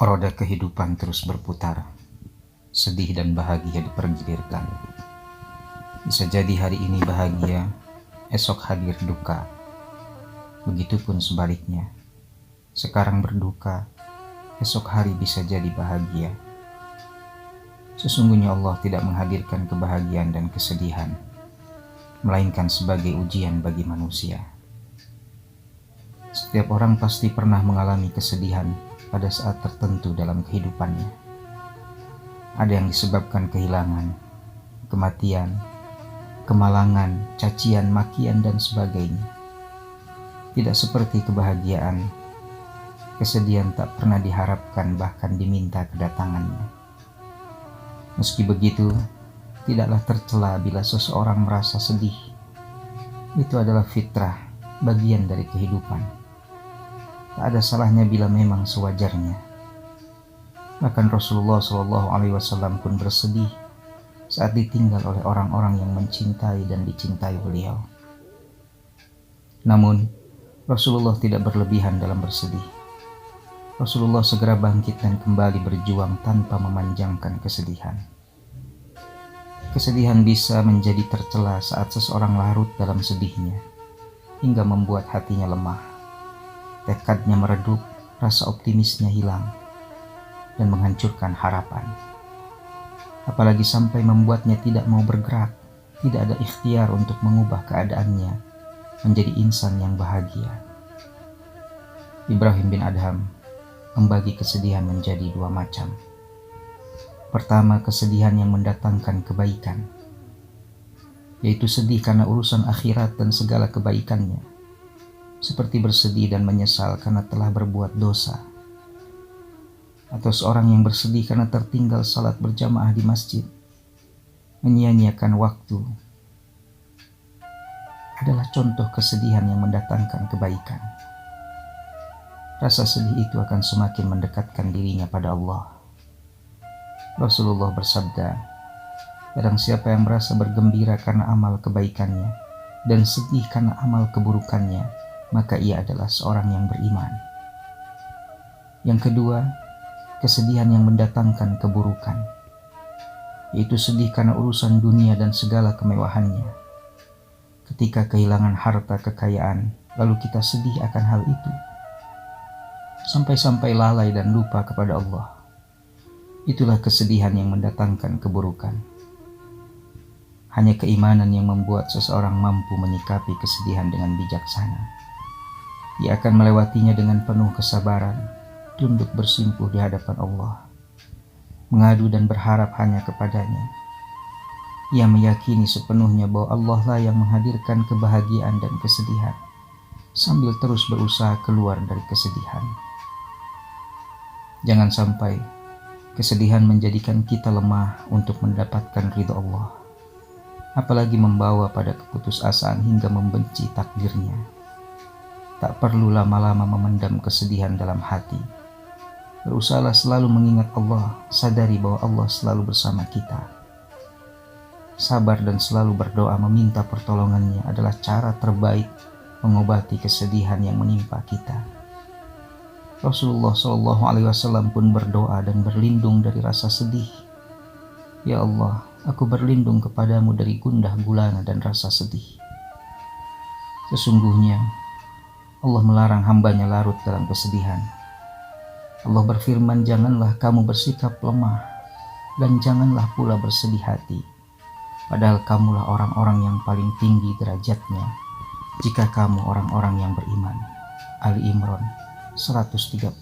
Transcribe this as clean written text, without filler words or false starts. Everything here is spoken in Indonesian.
Roda kehidupan terus berputar, sedih dan bahagia dipergilirkan. Bisa jadi hari ini bahagia, esok hadir duka. Begitupun sebaliknya, sekarang berduka, esok hari bisa jadi bahagia. Sesungguhnya Allah tidak menghadirkan kebahagiaan dan kesedihan, melainkan sebagai ujian bagi manusia. Setiap orang pasti pernah mengalami kesedihan pada saat tertentu dalam kehidupannya. Ada yang disebabkan kehilangan, kematian, kemalangan, cacian, makian, dan sebagainya. Tidak seperti kebahagiaan, kesedihan tak pernah diharapkan bahkan diminta kedatangannya. Meski begitu, tidaklah tercela bila seseorang merasa sedih. Itu adalah fitrah, bagian dari kehidupan. Tak ada salahnya bila memang sewajarnya. Bahkan Rasulullah SAW pun bersedih saat ditinggal oleh orang-orang yang mencintai dan dicintai beliau. Namun, Rasulullah tidak berlebihan dalam bersedih. Rasulullah segera bangkit dan kembali berjuang tanpa memanjangkan kesedihan. Kesedihan bisa menjadi tercela saat seseorang larut dalam sedihnya, hingga membuat hatinya lemah. Tekadnya meredup, rasa optimisnya hilang, dan menghancurkan harapan. Apalagi sampai membuatnya tidak mau bergerak, tidak ada ikhtiar untuk mengubah keadaannya menjadi insan yang bahagia. Ibrahim bin Adham membagi kesedihan menjadi dua macam. Pertama, kesedihan yang mendatangkan kebaikan, yaitu sedih karena urusan akhirat dan segala kebaikannya, seperti bersedih dan menyesal karena telah berbuat dosa, atau seorang yang bersedih karena tertinggal salat berjamaah di masjid, menyia-nyiakan waktu, adalah contoh kesedihan yang mendatangkan kebaikan. Rasa sedih itu akan semakin mendekatkan dirinya pada Allah. Rasulullah bersabda, barang siapa yang merasa bergembira karena amal kebaikannya dan sedih karena amal keburukannya, maka ia adalah seorang yang beriman. Yang kedua, kesedihan yang mendatangkan keburukan, yaitu sedih karena urusan dunia dan segala kemewahannya. Ketika kehilangan harta kekayaan, lalu kita sedih akan hal itu, sampai-sampai lalai dan lupa kepada Allah. Itulah kesedihan yang mendatangkan keburukan. Hanya keimanan yang membuat seseorang mampu menyikapi kesedihan dengan bijaksana. Ia akan melewatinya dengan penuh kesabaran, tunduk bersimpuh di hadapan Allah, mengadu dan berharap hanya kepadanya. Ia meyakini sepenuhnya bahwa Allah lah yang menghadirkan kebahagiaan dan kesedihan, sambil terus berusaha keluar dari kesedihan. Jangan sampai kesedihan menjadikan kita lemah untuk mendapatkan ridho Allah, apalagi membawa pada keputusasaan hingga membenci takdirnya. Tak perlu lama-lama memendam kesedihan dalam hati. Berusahalah selalu mengingat Allah, sadari bahwa Allah selalu bersama kita. Sabar dan selalu berdoa meminta pertolongannya adalah cara terbaik mengobati kesedihan yang menimpa kita. Rasulullah SAW pun berdoa dan berlindung dari rasa sedih. Ya Allah, aku berlindung kepadamu dari gundah gulana dan rasa sedih. Sesungguhnya Allah melarang hambanya larut dalam kesedihan. Allah berfirman, janganlah kamu bersikap lemah, dan janganlah pula bersedih hati, padahal kamulah orang-orang yang paling tinggi derajatnya, jika kamu orang-orang yang beriman. Ali Imran 139.